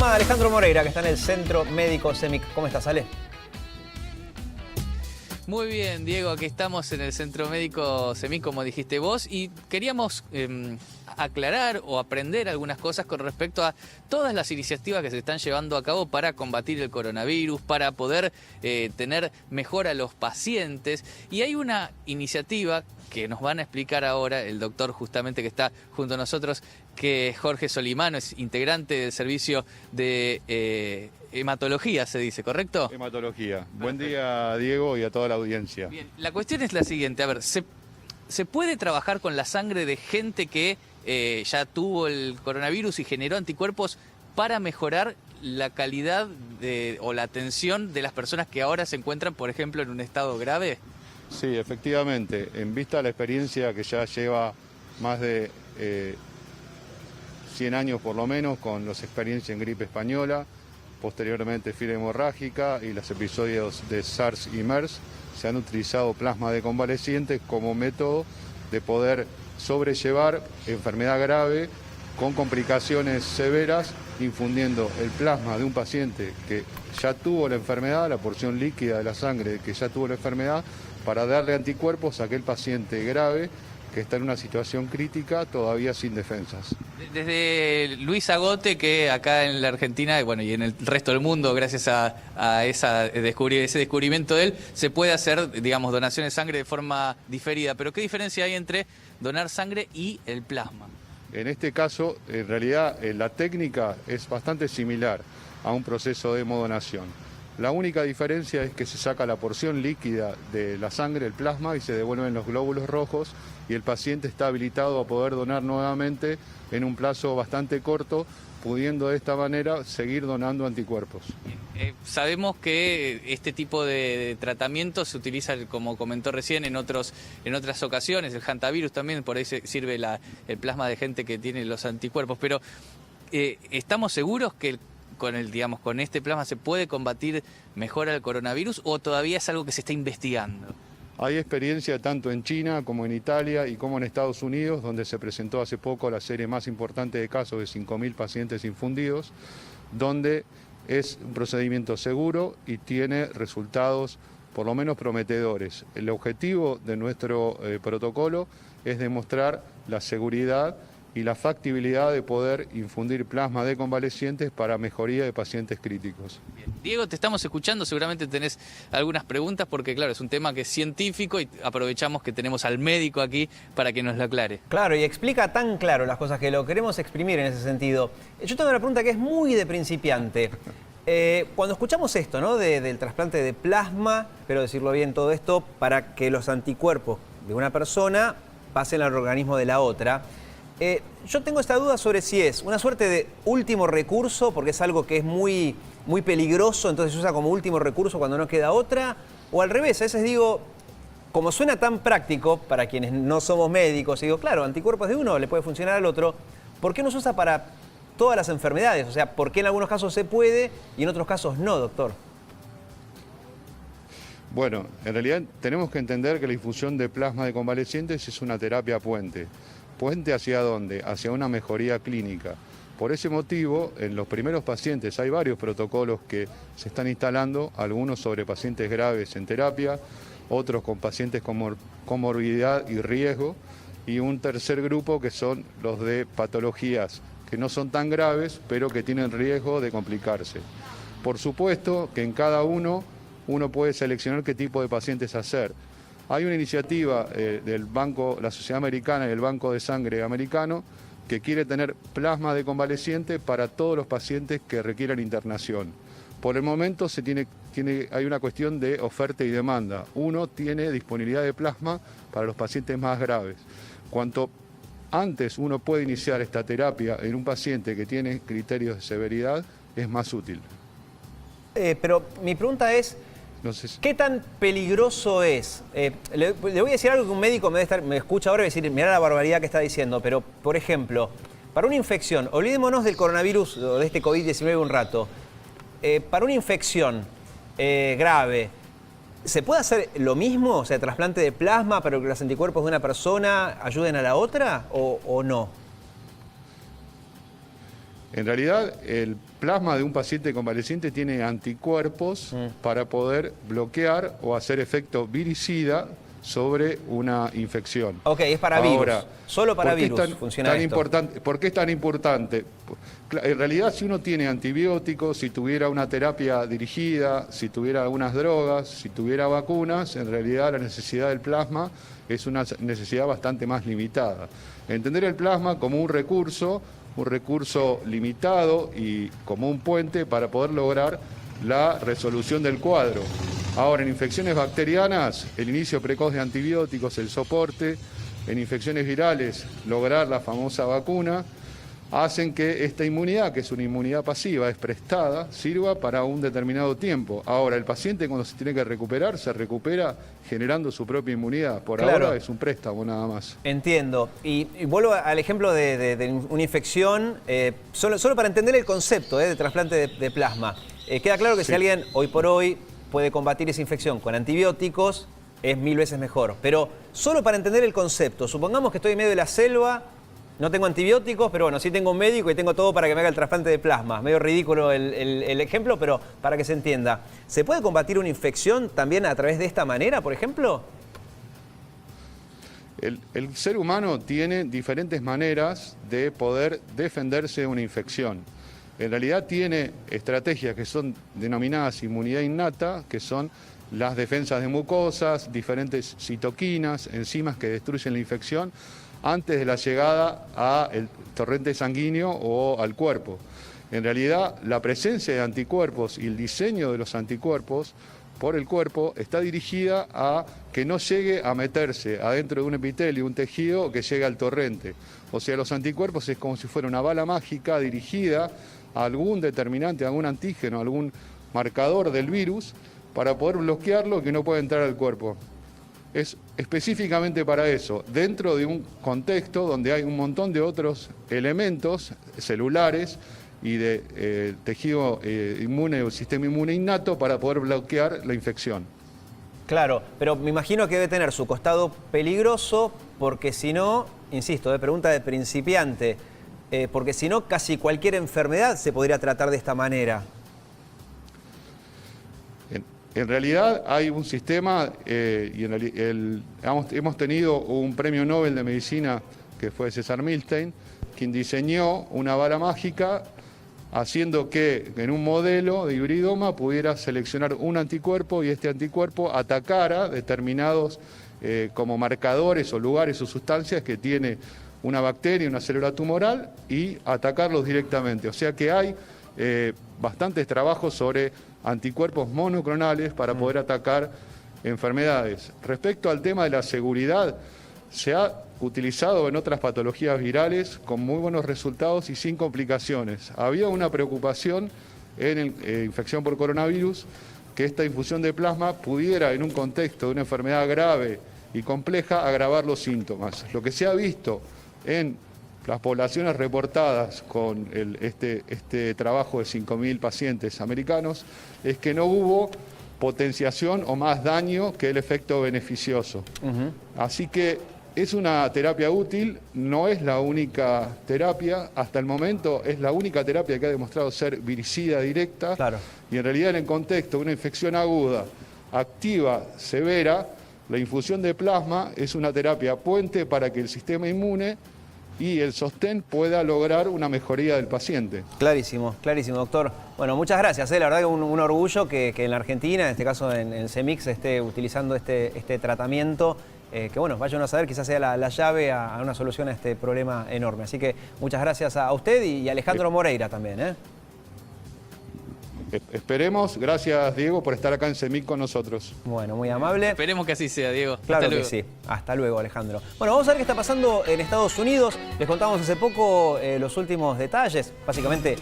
a Alejandro Moreira, que está en el Centro Médico CEMIC. ¿Cómo estás, Ale? Muy bien, Diego, aquí estamos en el Centro Médico CEMIC, como dijiste vos, y queríamos aclarar o aprender algunas cosas con respecto a todas las iniciativas que se están llevando a cabo para combatir el coronavirus, para poder tener mejor a los pacientes. Y hay una iniciativa que nos van a explicar ahora el doctor justamente que está junto a nosotros, que es Jorge Solimano, es integrante del servicio de hematología, se dice, ¿correcto? Hematología. Perfecto. Buen día, Diego, y a toda la audiencia. Bien, la cuestión es la siguiente, a ver, ¿se puede trabajar con la sangre de gente que ya tuvo el coronavirus y generó anticuerpos para mejorar la calidad o la atención de las personas que ahora se encuentran, por ejemplo, en un estado grave? Sí, efectivamente. En vista de la experiencia que ya lleva más de 100 años por lo menos, con las experiencias en gripe española, posteriormente fiebre hemorrágica y los episodios de SARS y MERS, se han utilizado plasma de convalecientes como método de poder sobrellevar enfermedad grave con complicaciones severas, infundiendo el plasma de un paciente que ya tuvo la enfermedad, la porción líquida de la sangre que ya tuvo la enfermedad, para darle anticuerpos a aquel paciente grave que está en una situación crítica todavía sin defensas. Desde Luis Agote, que acá en la Argentina, bueno, y en el resto del mundo, gracias a ese descubrimiento de él, se puede hacer, digamos, donaciones de sangre de forma diferida. Pero ¿qué diferencia hay entre donar sangre y el plasma? En este caso, en realidad, la técnica es bastante similar a un proceso de hemodonación. La única diferencia es que se saca la porción líquida de la sangre, el plasma, y se devuelven los glóbulos rojos y el paciente está habilitado a poder donar nuevamente en un plazo bastante corto, pudiendo de esta manera seguir donando anticuerpos. Sabemos que este tipo de tratamiento se utiliza, como comentó recién, en otras ocasiones, el hantavirus también, por ahí sirve el plasma de gente que tiene los anticuerpos, pero ¿estamos seguros que con este plasma se puede combatir mejor al coronavirus o todavía es algo que se está investigando? Hay experiencia tanto en China como en Italia y como en Estados Unidos, donde se presentó hace poco la serie más importante de casos de 5.000 pacientes infundidos, donde es un procedimiento seguro y tiene resultados por lo menos prometedores. El objetivo de nuestro protocolo es demostrar la seguridad y la factibilidad de poder infundir plasma de convalecientes para mejoría de pacientes críticos. Bien. Diego, te estamos escuchando, seguramente tenés algunas preguntas porque claro, es un tema que es científico y aprovechamos que tenemos al médico aquí para que nos lo aclare. Claro, y explica tan claro las cosas que lo queremos exprimir en ese sentido. Yo tengo una pregunta que es muy de principiante. Cuando escuchamos esto, ¿no? Del trasplante de plasma, espero decirlo bien todo esto, para que los anticuerpos de una persona pasen al organismo de la otra, yo tengo esta duda sobre si es una suerte de último recurso, porque es algo que es muy, muy peligroso, entonces se usa como último recurso cuando no queda otra, o al revés. A veces digo, como suena tan práctico para quienes no somos médicos, digo, claro, anticuerpos de uno le puede funcionar al otro, ¿por qué no se usa para todas las enfermedades? O sea, ¿por qué en algunos casos se puede y en otros casos no, doctor? Bueno, en realidad tenemos que entender que la infusión de plasma de convalecientes es una terapia puente. ¿Puente hacia dónde? Hacia una mejoría clínica. Por ese motivo, en los primeros pacientes hay varios protocolos que se están instalando, algunos sobre pacientes graves en terapia, otros con pacientes con comorbilidad y riesgo, y un tercer grupo que son los de patologías que no son tan graves, pero que tienen riesgo de complicarse. Por supuesto que en cada uno puede seleccionar qué tipo de pacientes hacer. Hay una iniciativa del Banco, la Sociedad Americana y el Banco de Sangre Americano que quiere tener plasma de convaleciente para todos los pacientes que requieran internación. Por el momento hay una cuestión de oferta y demanda. Uno tiene disponibilidad de plasma para los pacientes más graves. Cuanto antes uno puede iniciar esta terapia en un paciente que tiene criterios de severidad, es más útil. Pero mi pregunta es, ¿qué tan peligroso es? Le voy a decir algo que un médico me escucha ahora y decir, mirá la barbaridad que está diciendo, pero, por ejemplo, para una infección, olvidémonos del coronavirus o de este COVID-19 un rato, para una infección grave, ¿se puede hacer lo mismo? O sea, trasplante de plasma para que los anticuerpos de una persona ayuden a la otra o no? En realidad, el plasma de un paciente convaleciente tiene anticuerpos para poder bloquear o hacer efecto viricida sobre una infección. Ok, es para Ahora, virus. Solo para virus funciona esto. ¿Por qué es tan importante? En realidad, si uno tiene antibióticos, si tuviera una terapia dirigida, si tuviera algunas drogas, si tuviera vacunas, en realidad la necesidad del plasma es una necesidad bastante más limitada. Entender el plasma como un recurso limitado y como un puente para poder lograr la resolución del cuadro. Ahora, en infecciones bacterianas, el inicio precoz de antibióticos, el soporte; en infecciones virales, lograr la famosa vacuna, hacen que esta inmunidad, que es una inmunidad pasiva, es prestada, sirva para un determinado tiempo. Ahora, el paciente cuando se tiene que recuperar, se recupera generando su propia inmunidad. Por ahora es un préstamo nada más. Entiendo. Y vuelvo al ejemplo de una infección, solo para entender el concepto de trasplante de plasma. Queda claro que si alguien hoy por hoy puede combatir esa infección con antibióticos, es 1000 veces mejor. Pero solo para entender el concepto, supongamos que estoy en medio de la selva, no tengo antibióticos, pero bueno, sí tengo un médico y tengo todo para que me haga el trasplante de plasma. Medio ridículo el ejemplo, pero para que se entienda. ¿Se puede combatir una infección también a través de esta manera, por ejemplo? El ser humano tiene diferentes maneras de poder defenderse de una infección. En realidad tiene estrategias que son denominadas inmunidad innata, que son las defensas de mucosas, diferentes citoquinas, enzimas que destruyen la infección antes de la llegada al torrente sanguíneo o al cuerpo. En realidad, la presencia de anticuerpos y el diseño de los anticuerpos por el cuerpo está dirigida a que no llegue a meterse adentro de un epitelio, un tejido, que llegue al torrente. O sea, los anticuerpos es como si fuera una bala mágica dirigida a algún determinante, a algún antígeno, a algún marcador del virus, para poder bloquearlo que no pueda entrar al cuerpo. Es específicamente para eso, dentro de un contexto donde hay un montón de otros elementos celulares y de tejido inmune o sistema inmune innato para poder bloquear la infección. Claro, pero me imagino que debe tener su costado peligroso, porque si no, insisto, pregunta de principiante, porque si no, casi cualquier enfermedad se podría tratar de esta manera. En realidad hay un sistema, hemos tenido un premio Nobel de Medicina, que fue César Milstein, quien diseñó una bala mágica haciendo que en un modelo de hibridoma pudiera seleccionar un anticuerpo y este anticuerpo atacara determinados como marcadores o lugares o sustancias que tiene una bacteria, una célula tumoral, y atacarlos directamente. O sea que hay bastantes trabajos sobre anticuerpos monoclonales para poder atacar enfermedades. Respecto al tema de la seguridad, se ha utilizado en otras patologías virales con muy buenos resultados y sin complicaciones. Había una preocupación en infección por coronavirus que esta infusión de plasma pudiera, en un contexto de una enfermedad grave y compleja, agravar los síntomas. Lo que se ha visto en las poblaciones reportadas con este trabajo de 5.000 pacientes americanos es que no hubo potenciación o más daño que el efecto beneficioso. Así que es una terapia útil, no es la única terapia, hasta el momento es la única terapia que ha demostrado ser viricida directa, y en realidad en el contexto de una infección aguda, activa, severa, la infusión de plasma es una terapia puente para que el sistema inmune y el sostén pueda lograr una mejoría del paciente. Clarísimo, clarísimo, doctor. Bueno, muchas gracias. La verdad que un orgullo que en la Argentina, en este caso en CEMIC, se esté utilizando este tratamiento, que bueno, vayan a saber, quizás sea la llave a una solución a este problema enorme. Así que muchas gracias a usted y a Alejandro Moreira también. Esperemos, gracias Diego por estar acá en CEMIC con nosotros. Bueno, muy amable. Esperemos que así sea, Diego. Claro que sí. Hasta luego, Alejandro. Bueno, vamos a ver qué está pasando en Estados Unidos. Les contamos hace poco los últimos detalles. Básicamente